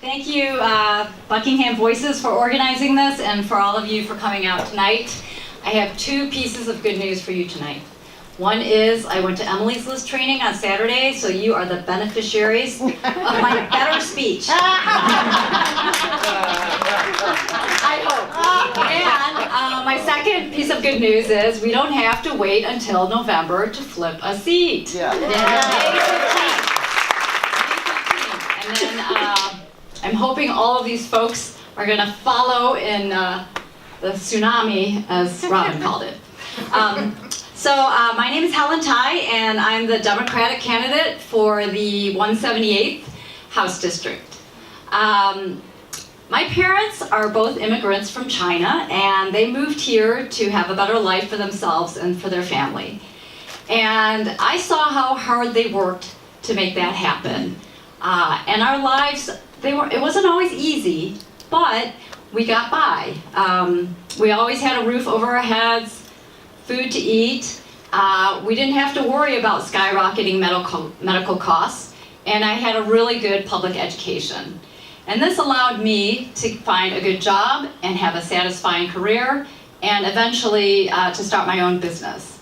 Thank you, Buckingham Voices, for organizing this, and for all of you for coming out tonight. I have two pieces of good news for you tonight. One is I went to Emily's List training on Saturday, so you are the beneficiaries of my better speech. I hope. And my second piece of good news is we don't have to wait until November to flip a seat. Yeah. May 15th. And then I'm hoping all of these folks are going to follow in the tsunami, as Robin called it. My name is Helen Tai, and I'm the Democratic candidate for the 178th House District. My parents are both immigrants from China, and they moved here to have a better life for themselves and for their family. And I saw how hard they worked to make that happen. And our lives, it wasn't always easy, but we got by. We always had a roof over our heads, food to eat. We didn't have to worry about skyrocketing medical costs, and I had a really good public education. And this allowed me to find a good job and have a satisfying career, and eventually to start my own business.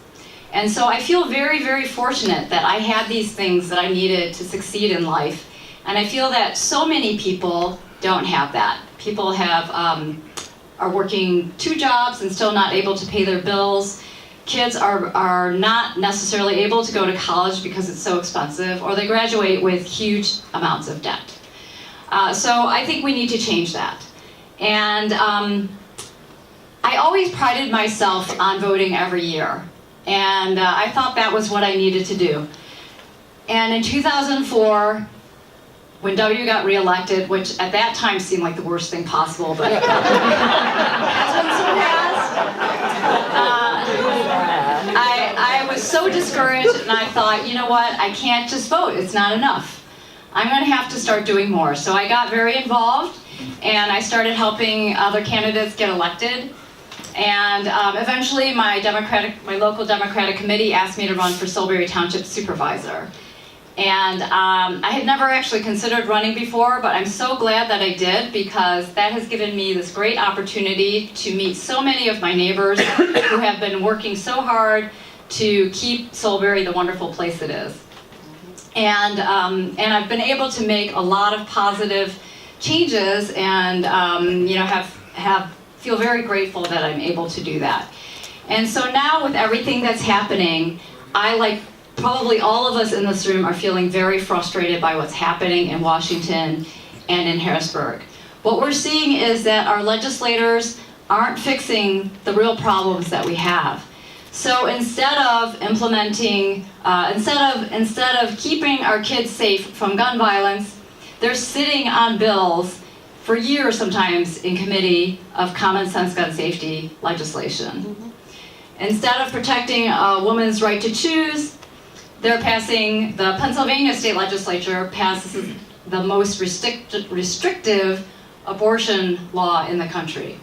And so I feel very, very fortunate that I had these things that I needed to succeed in life. And I feel that so many people don't have that. People are working 2 jobs and still not able to pay their bills. Kids are not necessarily able to go to college because it's so expensive, or they graduate with huge amounts of debt. So I think we need to change that. And I always prided myself on voting every year. And I thought that was what I needed to do. And in 2004, when W got reelected, which at that time seemed like the worst thing possible, but has been surpassed, I was so discouraged, and I thought, you know what, I can't just vote, it's not enough. I'm going to have to start doing more. So I got very involved, and I started helping other candidates get elected. And eventually my local Democratic committee asked me to run for Solebury Township Supervisor. And I had never actually considered running before, but I'm so glad that I did, because that has given me this great opportunity to meet so many of my neighbors who have been working so hard to keep Solebury the wonderful place it is. And I've been able to make a lot of positive changes, and feel very grateful that I'm able to do that. And so now, with everything that's happening, like probably all of us in this room, are feeling very frustrated by what's happening in Washington and in Harrisburg. What we're seeing is that our legislators aren't fixing the real problems that we have. So instead of implementing, instead of keeping our kids safe from gun violence, they're sitting on bills for years, sometimes in committee, of common sense gun safety legislation. Mm-hmm. Instead of protecting a woman's right to choose, they're passing, the Pennsylvania state legislature passes the most restrictive abortion law in the country.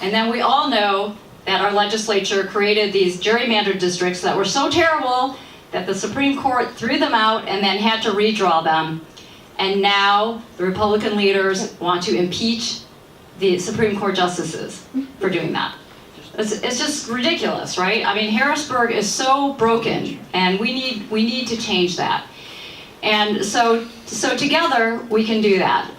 And then we all know that our legislature created these gerrymandered districts that were so terrible that the Supreme Court threw them out and then had to redraw them. And now the Republican leaders want to impeach the Supreme Court justices for doing that. It's just ridiculous, right? I mean, Harrisburg is so broken, and we need to change that. And so together we can do that.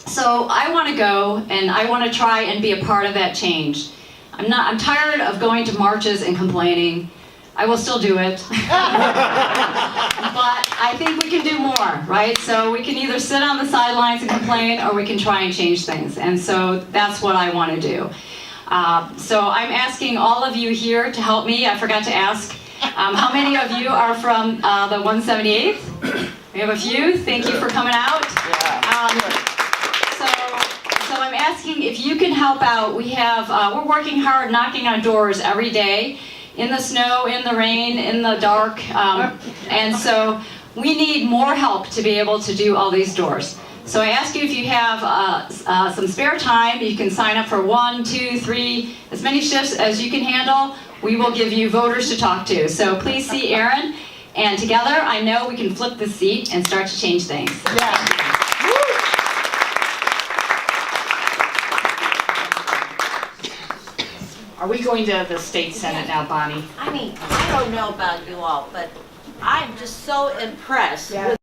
So I want to go, and I want to try and be a part of that change. I'm tired of going to marches and complaining. I will still do it. But I think we can do more, right? So we can either sit on the sidelines and complain, or we can try and change things. And so that's what I want to do. So I'm asking all of you here to help me. I forgot to ask, how many of you are from the 178th? We have a few. Thank you for coming out. So I'm asking if you can help out. We're working hard, knocking on doors every day, in the snow, in the rain, in the dark, and so we need more help to be able to do all these doors. So I ask you, if you have some spare time, you can sign up for 1, 2, 3, as many shifts as you can handle. We will give you voters to talk to. So please see Aaron, and together I know we can flip the seat and start to change things. Yeah. Are we going to the state senate now, Bonnie? I mean, I don't know about you all, but I'm just so impressed with